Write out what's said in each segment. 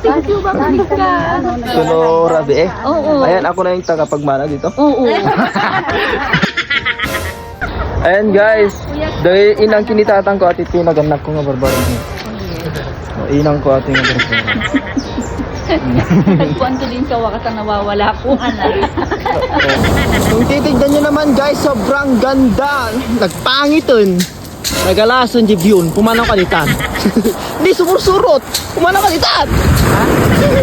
Thank you, bakit ka? Kuno Rabi eh. Oo. Ayan, ako na yung tagapagmana dito. Oo. Ayan guys, dahil inang kinitatang ko at itinaganak ko nga barbaro niya. Inang ko at yung barbaro. Nagpuan ko din sa wakas ang nawawala ko, anak. Kung titignan nyo naman guys, sobrang ganda. Nagpangiton. Nagalason di yun, pumanang kalitan. Hindi sumursurot, pumanang kalitan.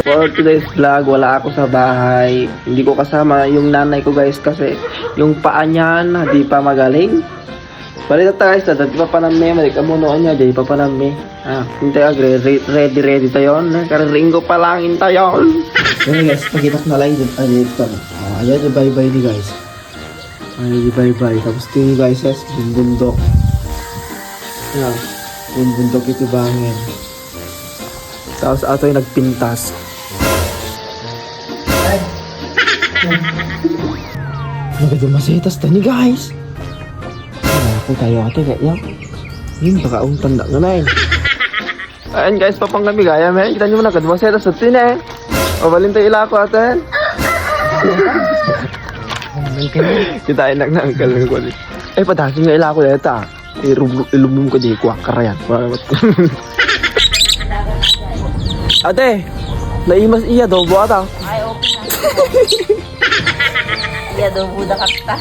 For today's vlog, wala ako sa bahay. Hindi ko kasama yung nanay ko guys kasi yung paa niyan, hindi pa magaling. Balik na guys, dati pa panami, malik amunoan niya, di pa panami. Hintay agre, ready tayo. Kararinggo pa lang, hintayon. Yan guys, pagitak na lang dyan. Dito. Ayan, bye-bye di guys. Ayan, bye-bye. Tapos ito guys, yung bundok. Ayan, yung bundok ito bangin. Tapos ato yung nagpintas. Nagdumasitas tani guys. Ako tayo ate kaya. Yun, baka ang tanda nga na eh. Ayan guys, papang kami gaya men. Kita nyo mo na, kadumasitas sa tin eh. O balin tayo ila ko ate. Kita ay nagnangkal ng kulit. Eh, padasin nga ila ko dito ah. Ilumum ko di kuwak karayan. Ate, naimas iya daw buhat ah. Ay, okay na. Iya daw, buda kata.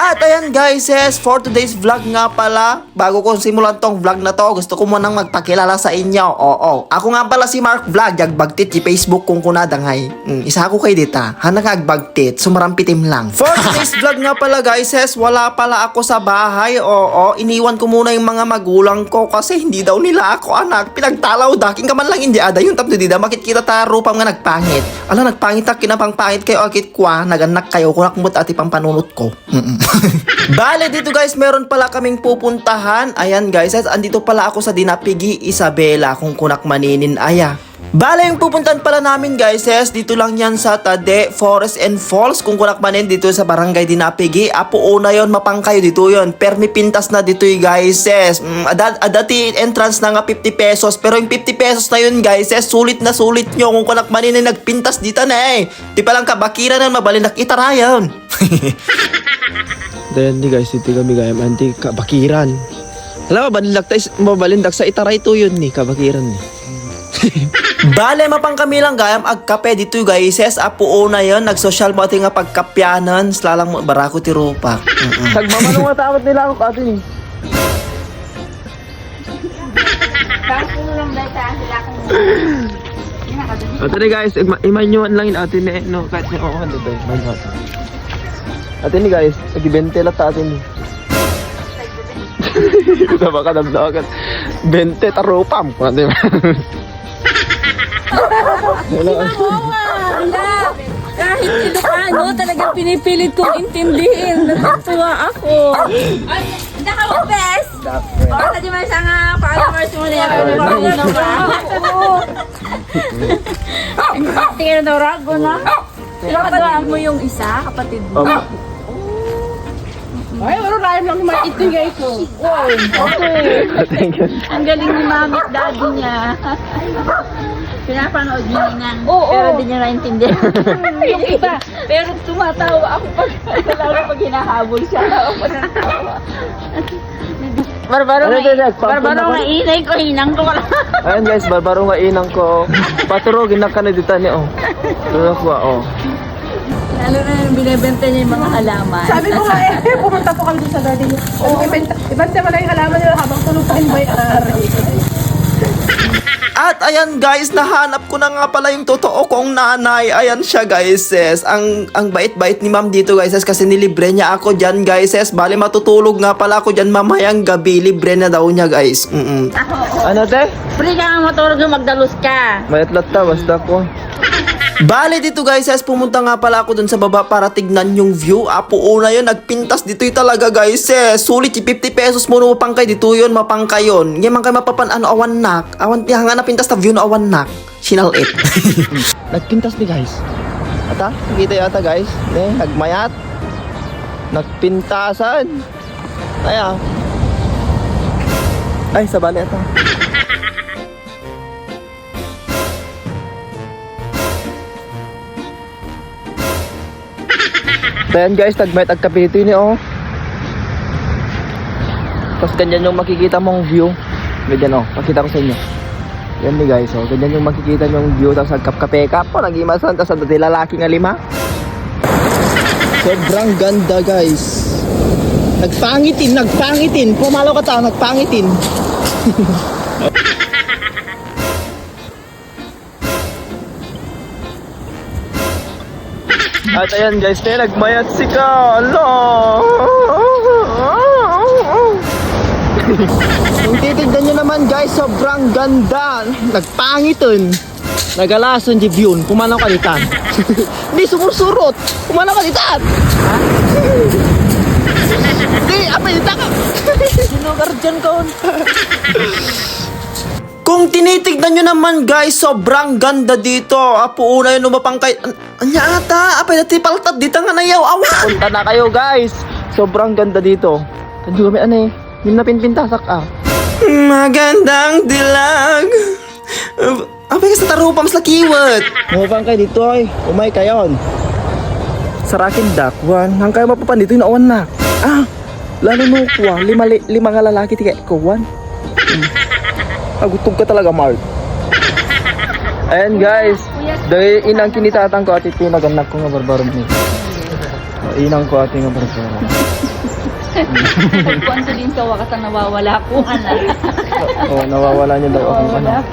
At ayan guys, for today's vlog nga pala, bago ko simulan tong vlog na to, gusto ko munang magpakilala sa inyo. Oo, ako nga pala si Mark Vlog, agbagtit di Facebook kung kunadangay. Isa ako kay dita, hanang agbagtit, sumarampitim lang. For today's vlog nga pala guys, wala pala ako sa bahay. Oo, iniwan ko muna yung mga magulang ko kasi hindi daw nila ako anak. Pinagtalaw daking ka man lang hindi ada yung tapno dida, makikita taro pa nga nagpangit. Ala, nagpangit ta, kinapang pangit kayo, akit kwa, naganak kayo, kunakmut ati pang panunot ko. Bale, dito guys, meron pala kaming pupuntahan. Ayan guys, andito pala ako sa Dinapigi, Isabela, kung kunak maninin aya. Bale, yung pupuntahan pala namin guys, dito lang yan sa Tade, Forest and Falls, kung kunak manin dito sa Barangay Dinapigi. Apo una yon, mapangkayo dito yon. Permi pintas na dito guys, dati entrance na nga 50 pesos, pero yung 50 pesos na yun guys, sulit na sulit nyo kung kunak manin nagpintas dito na eh. Di palang kabakira na mabalin nakitara yun. Then di guys, ito kami gayam anti kabakiran. Alam mo, mabalindak sa itaray to yun ni kabakiran ni. Bale, mapang kami lang gayam agkape dito guys. Apo una yun, nag-social mo nga pagkapyanan, slalang barako ti rupak. Nagmamanong matawat nila ako kasi ni. Bakit lang dahil sa sila kung... Ito na guys, imanyuan lang yun atin eh, no, kahit na oo, ano tayo, imanyuan. Atin ni guys, nag-20 lang ta atin ni. Ito ba ka namdawagan? 20 tarupam. Ano ba? Kahit Ilocano, talagang pinipilit kong intindihin. Natutuwa ako. Ay, hindi ka mo best. Basta di man siya nga followers mo niya. Tingnan na rago na. Pinapatuan mo yung isa, kapatid mo. Ay, wala na lang naman ito guys ko. Okay. Ang galing ni mami at daddy niya. Pinapanood niya nang, pero di niya naintindihan. Yung iba, pero tumatawa ako pag hinahabol siya. Barbaro nga inay ko, hinang ko lang. Ayan guys, barbaro nga inang ko. Paturo, ginaka na dito niya, oh. Tulak ko, oh. Lalo na yung binibenta niya yung mga halaman. Sabi ko nga pumunta po kami sa daddy niya. Ibenta mo lang yung halaman niya habang tulog pa yung may-ari. At ayan guys, nahanap ko na nga pala yung totoo kong nanay. Ayan siya guys, ang bait-bait ni ma'am dito guys, kasi nilibre niya ako dyan guys. Bale, matutulog nga pala ako dyan mamayang gabi. Libre na daw niya guys. Ano te? Free ka nga matulog yung magdalus ka. Mayatlat ta, basta ko. Bale dito guys, pumunta nga pala ako dun sa baba para tignan yung view. Apo una yun, nagpintas dito yung talaga guys. Sulit yung 50 pesos mo mapangkay dito yun, mapangkay yun. Ngayon man kayo mapapan awan nak. Awan tiya nga napintas na view na awan nak. Sinal it. Nagpintas ni guys. Ata, nakita yata guys. Nagmayat. Nagpintasan. Ay, sa bali ata. Ayan guys, tagkapito yun oh. Tapos ganyan yung makikita mong view. Ganyan oh, pakita ko sa inyo. Yan ni guys oh, ganyan yung makikita yung view. Tapos nagkapkape-kap po, nag-imasan. Tapos ang lalaki nga 5. Sobrang ganda guys. Nagpangitin. Pumalaw ka tao, nagpangitin. At ayan guys, nagmayat si ka. Kung titignan nyo naman guys, sobrang ganda. Nagpangitin. Nagalason di view. Pumanaw ka ditan. Hindi, sumursurot. Pumanaw ka ditan. Hindi, apa dita ka? Sinugar dyan ka. Kung tinitignan nyo naman guys, sobrang ganda dito. Apo una yun umapang kay... Anya ata, apay na tipaltat dito nga nayaw. Awa! Punta na kayo guys. Sobrang ganda dito. Tadyo kami anay. Yung napinpintasak ah. Magandang dilag. Apay ka sa tarupa, mas lakiwat. Umapang kayo dito ay. Umay kayon. Sarakin dakwan. Hang kayo mapapan dito yung awan na. Ah, lalo no kuwa. Lima nga lalaki tika ikawan. Agutog ka talaga, Mark. Ayan guys, dahil inang kinitatang ko at ito naganak ko nga barbaro mo. Inang ko at nga barbaro. Pagkuhan din sa wakas ang nawawala ko. Oo, nawawala niya daw akong ano.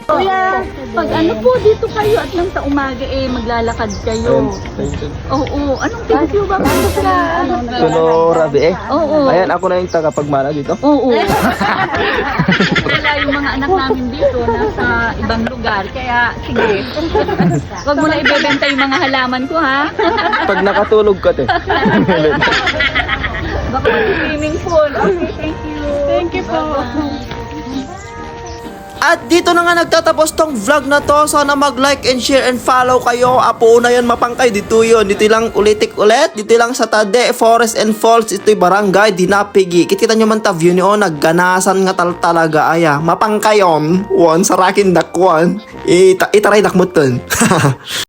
Kuya, pag ano po dito kayo at nang sa umaga maglalakad kayo. Oo, anong thank you ba? Ano sila? Suno Rabi eh. Oo. Ayan, ako na yung tagapagmana dito. Oo. Wala yung mga anak namin dito nasa ibang lugar. Kaya sige. Huwag mo na ibebenta yung mga halaman ko ha. Pag nakatulog ka te. Baka swimming pool. Okay, thank you. Thank you po. At dito na nga nagtatapos tong vlog na to. Sana mag-like and share and follow kayo. Apo una yun, mapangkay. Dito yun. Dito lang ulitik ulit. Dito lang sa Tade, Forest and Falls. Ito'y barangay, Dinapigi. Kita nyo man ta view niyo. Nagganasan nga talaga. Aya, mapangkayon. Sarakin dakwan. Itaray dakmutan.